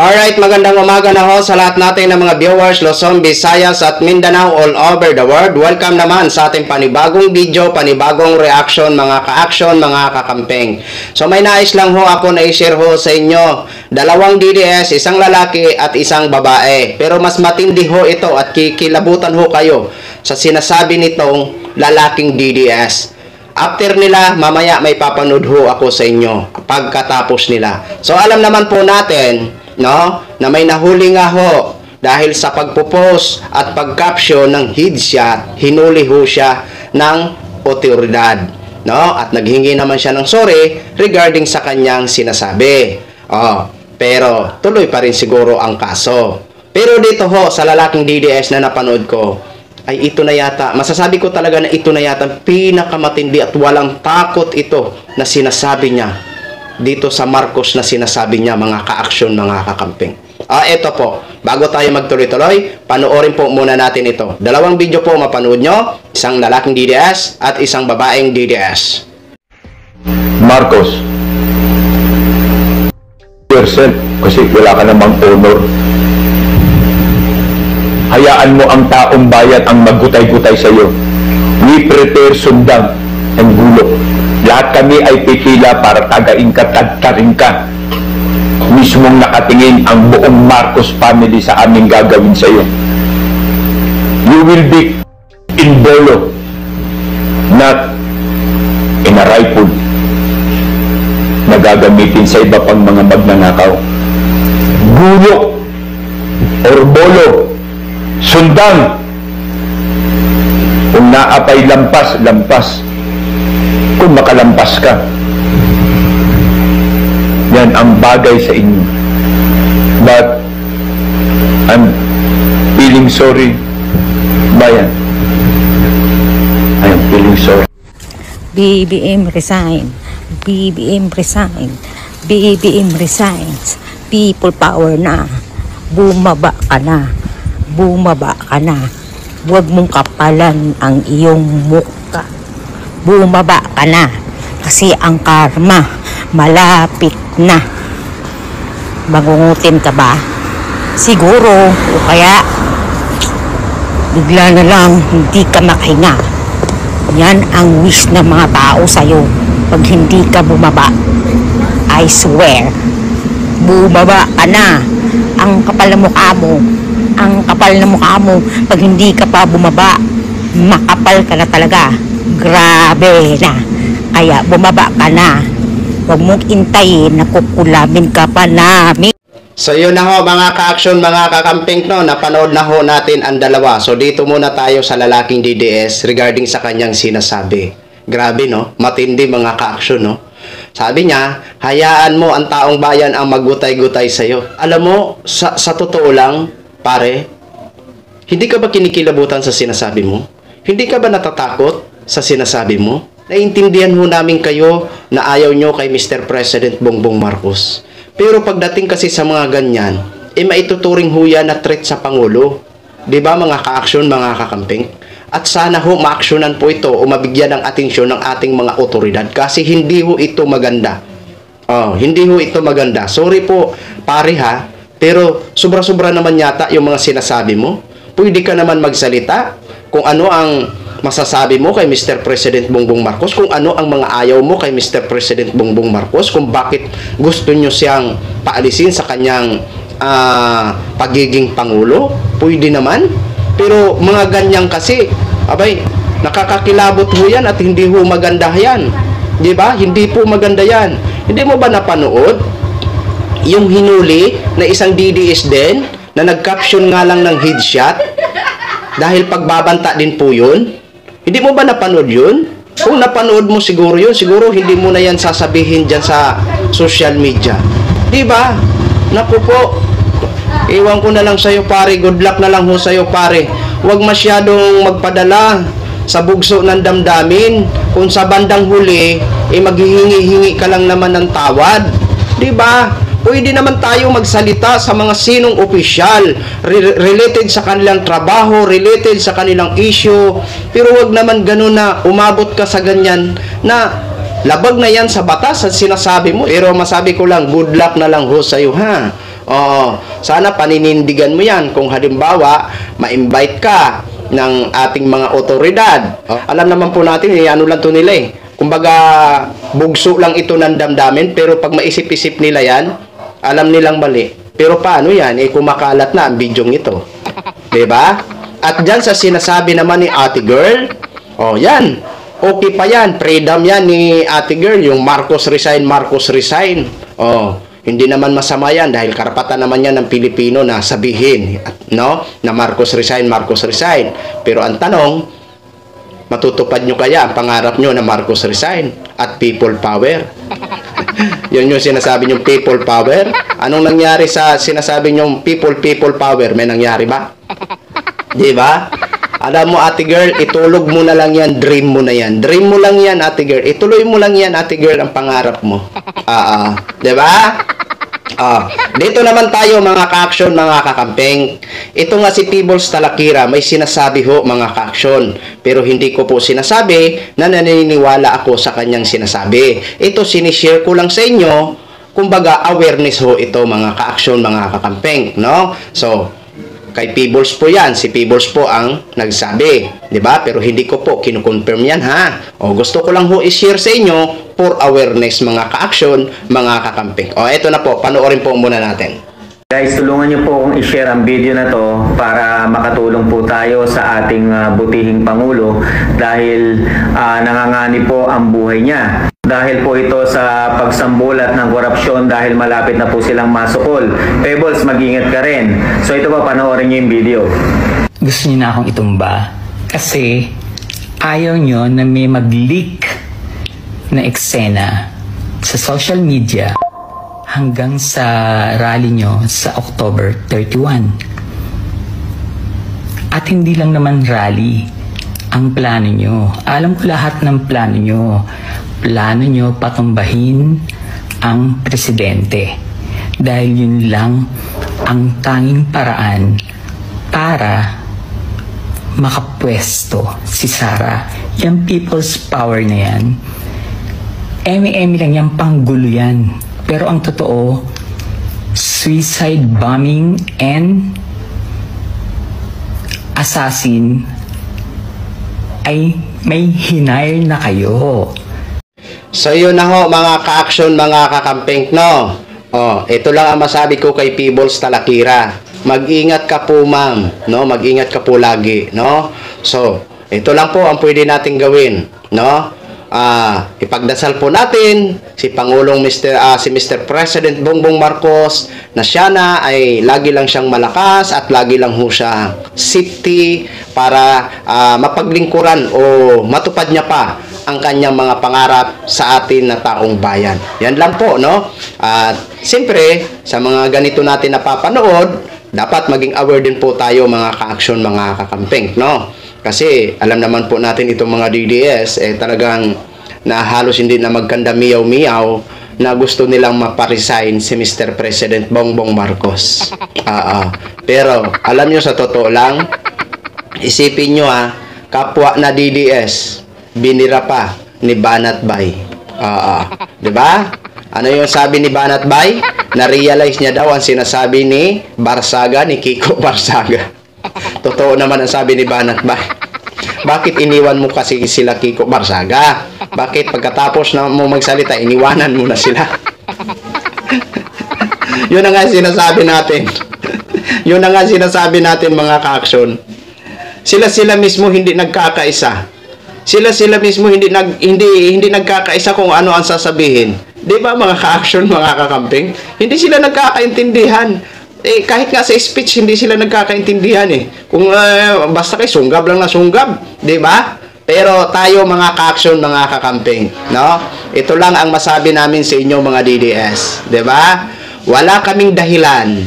Alright, magandang umaga na ho sa lahat natin ng mga viewers, Luzon, Visayas at Mindanao all over the world. Welcome naman sa ating panibagong video, panibagong reaction, mga ka-action, mga kakampeng. So may nais lang ho ako na i-share ho sa inyo. Dalawang DDS, isang lalaki at isang babae. Pero mas matindi ho ito at kikilabutan ho kayo sa sinasabi nitong lalaking DDS. After nila, mamaya may papanood ho ako sa inyo pagkatapos nila. So alam naman po natin, no, na may nahuli nga ho dahil sa pagpo-post at pag-caption ng headshot, hinuli ho siya ng otoridad, no, at naghingi naman siya ng sorry regarding sa kanyang sinasabi. Pero tuloy pa rin siguro ang kaso. Pero dito ho sa lalaking DDS na napanood ko, ay ito na yata, masasabi ko talaga na ito na yata pinakamatindi at walang takot ito na sinasabi niya dito sa Marcos na sinasabi niya, mga ka-aksyon, mga kakamping. Ito po, bago tayo magtuloy-tuloy, panoorin po muna natin ito. Dalawang video po mapanood nyo, isang lalaking DDS at isang babaeng DDS. Marcos, yourself, kasi wala ka namang honor. Hayaan mo ang taong bayan ang maggutay-gutay sa iyo. We prepare sundang and gulok. Lahat kami ay pipila para tagain ka, tadtarin ka. Mismong nakatingin ang buong Marcos family sa aming gagawin sa iyo. You will be in bolo, not in a rifle na gagamitin sa iba pang mga magnanakaw. Gulok or bolo, sundang. Kung naapay lampas, lampas. Kung makalampas ka, yan ang bagay sa inyo. But I'm feeling sorry, bayan. I am feeling sorry. BBM resign. BBM resign. BBM resigns. People power na. Bumaba ka na. Bumaba ka na. Huwag mong kapalan ang iyong mukha. Bumaba ka na. Kasi ang karma malapit na. Magungutin ka ba? Siguro. O kaya bigla na lang hindi ka makahinga. Yan ang wish ng mga tao sa'yo. Pag hindi ka bumaba, I swear, bumaba ka na. Ang kapal na mukha mo. Ang kapal na mukha mo. Pag hindi ka pa bumaba, makapal ka na talaga. Grabe na. Kaya bumaba ka na. Huwag mong intayin na kukulamin ka pa namin. So yun na ho mga ka-action, mga kakamping, no, napanood na ho natin ang dalawa. So dito muna tayo sa lalaking DDS regarding sa kanyang sinasabi. Grabe, no? Matindi, mga ka-action, no? Sabi niya, hayaan mo ang taong bayan ang maggutay-gutay sa'yo. Alam mo, sa totoo lang, pare, hindi ka ba kinikilabutan sa sinasabi mo? Hindi ka ba natatakot sa sinasabi mo? Naiintindihan ho namin kayo na ayaw nyo kay Mr. President Bongbong Marcos. Pero pagdating kasi sa mga ganyan, maituturing ho yan na threat sa Pangulo. Diba mga ka-action, mga kakamping? At sana ho ma-actionan po ito o mabigyan ng atensyon ng ating mga otoridad kasi hindi ho ito maganda. Hindi ho ito maganda. Sorry po, pare ha, pero sobra-sobra naman yata yung mga sinasabi mo. Pwede ka naman magsalita kung ano ang masasabi mo kay Mr. President Bongbong Marcos, kung ano ang mga ayaw mo kay Mr. President Bongbong Marcos, kung bakit gusto nyo siyang paalisin sa kanyang pagiging Pangulo. Pwede naman. Pero mga ganyan kasi, abay, nakakakilabot ho yan at hindi ho maganda yan. Diba? Hindi po maganda yan. Hindi mo ba napanood yung hinuli na isang DDS din na nag-caption nga lang ng headshot dahil pagbabanta din po yun? Hindi mo ba napanood yun? Kung napanood mo siguro yun, siguro hindi mo na yan sasabihin dyan sa social media. Diba? Naku po, iwan ko na lang sa'yo pare, good luck na lang ho sa'yo pare. Huwag masyadong magpadala sa bugso ng damdamin. Kung sa bandang huli, maghihingi-hingi ka lang naman ng tawad. Diba? Pwede naman tayo magsalita sa mga sinong opisyal related sa kanilang trabaho, related sa kanilang issue, pero wag naman ganun na umabot ka sa ganyan na labag na yan sa batas at sinasabi mo. Pero masabi ko lang, good luck na lang ho sa'yo ha. Oo, sana paninindigan mo yan kung halimbawa ma-invite ka ng ating mga otoridad. Alam naman po natin, ano lang to nila eh. Kumbaga, bugso lang ito ng damdamin, pero pag maisip-isip nila yan, alam nilang mali. Pero paano yan? Kumakalat na ang bidyong ito. Diba? At dyan sa sinasabi naman ni Ate Girl, yan. Okay pa yan. Freedom yan ni Ate Girl. Yung Marcos resign, Marcos resign. Hindi naman masama yan dahil karapatan naman yan ng Pilipino na sabihin, no? Na Marcos resign, Marcos resign. Pero ang tanong, matutupad nyo kaya ang pangarap nyo na Marcos resign at people power? Yun yung sinasabi nyong people power. Anong nangyari sa sinasabi nyong people power? May nangyari ba? Di ba? Alam mo, Ate Girl, itulog mo na lang yan, dream mo na yan. Dream mo lang yan, Ate Girl. Ituloy mo lang yan, Ate Girl, ang pangarap mo. Di ba? Dito naman tayo, mga ka-action, mga kakampeng. Ito nga si Peebles Talakira, may sinasabi ho, mga ka-action. Pero hindi ko po sinasabi na naniniwala ako sa kanyang sinasabi. Ito, sinishare ko lang sa inyo. Kumbaga, awareness ho ito, mga ka-action, mga kakampeng. No? So, kay Peebles po yan. Si Peebles po ang nagsabi. Diba? Pero hindi ko po kinukonfirm yan, ha? Gusto ko lang ho i-share sa inyo for awareness, mga ka-action, mga kakamping. Eto na po. Panoorin po muna natin. Guys, tulungan niyo po akong i-share ang video na to para makatulong po tayo sa ating butihing Pangulo dahil nanganganib po ang buhay niya. Dahil po ito sa pagsambulat ng korupsyon dahil malapit na po silang masukol. Pebbles, mag-ingat ka rin. So ito po, panoorin niyo yung video. Gusto niyo na akong itumba kasi ayaw niyo na may mag-leak na eksena sa social media hanggang sa rally nyo sa October 31. At hindi lang naman rally ang plano nyo. Alam ko lahat ng plano nyo. Plano nyo patumbahin ang presidente. Dahil yun lang ang tanging paraan para makapwesto si Sara. Yung people's power na yan, emi-emi lang yan, panggulo yan. Pero ang totoo, suicide bombing and assassin ay may hinire na kayo. So yun na ho, mga ka-action, mga kakamping, no? Ito lang ang masabi ko kay Peebles Talakira. Mag-ingat ka po, ma'am, no? Mag-ingat ka po lagi, no? So, ito lang po ang pwede nating gawin, no? Ipagdasal po natin si Pangulong si Mr. President Bongbong Marcos na siya na ay lagi lang siyang malakas at lagi lang ho siya safety para mapaglingkuran o matupad niya pa ang kanyang mga pangarap sa atin na taong bayan. Yan lang po, no? At siyempre, sa mga ganito natin napapanood, dapat maging aware din po tayo, mga ka-action, mga kakamping, no? Kasi alam naman po natin itong mga DDS talagang na halos hindi na magkanda miyaw-miyaw na gusto nilang maparesign si Mr. President Bongbong Marcos. Pero alam nyo, sa totoo lang, isipin nyo kapwa na DDS binira pa ni Banat Bay. Diba? Ano yung sabi ni Banat Bay? Na-realize niya daw ang sinasabi ni Barsaga, ni Kiko Barsaga. Totoo naman ang sabi ni Banat Bay. Bakit iniwan mo kasi sila Kiko Barsaga? Bakit pagkatapos na mo magsalita, iniwanan mo na sila? Yun na nga sinasabi natin. Yun na nga sinasabi natin, mga ka-action. Sila mismo hindi nagkakaisa. Sila mismo hindi nagkakaisa kung ano ang sasabihin. 'Di ba, mga ka-action, mga kakamping? Hindi sila nagkakaintindihan. Kahit nga sa speech, hindi sila nagkakaintindihan Kung basta kay sunggab lang na sunggab, 'di ba? Pero tayo, mga ka-action, mga kakamping, no? Ito lang ang masabi namin sa inyo, mga DDS, 'di ba? Wala kaming dahilan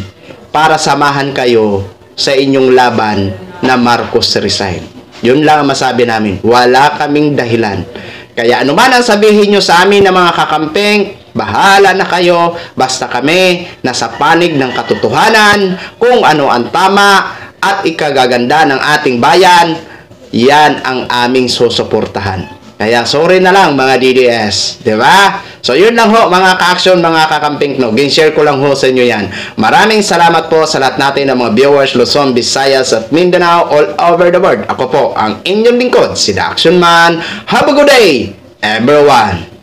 para samahan kayo sa inyong laban na Marcos resign. Yun lang ang masabi namin. Wala kaming dahilan. Kaya anuman ang sabihin nyo sa amin na mga kakamping, bahala na kayo, basta kami nasa panig ng katotohanan, kung ano ang tama at ikagaganda ng ating bayan, yan ang aming susuportahan. Kaya sorry na lang mga DDS, di ba? So yun lang ho mga ka-action, mga kakamping no. Gin-share ko lang ho sa inyo yan. Maraming salamat po sa lahat natin ng mga viewers Luzon, Visayas at Mindanao all over the world. Ako po ang inyong lingkod, si The Action Man. Have a good day, everyone!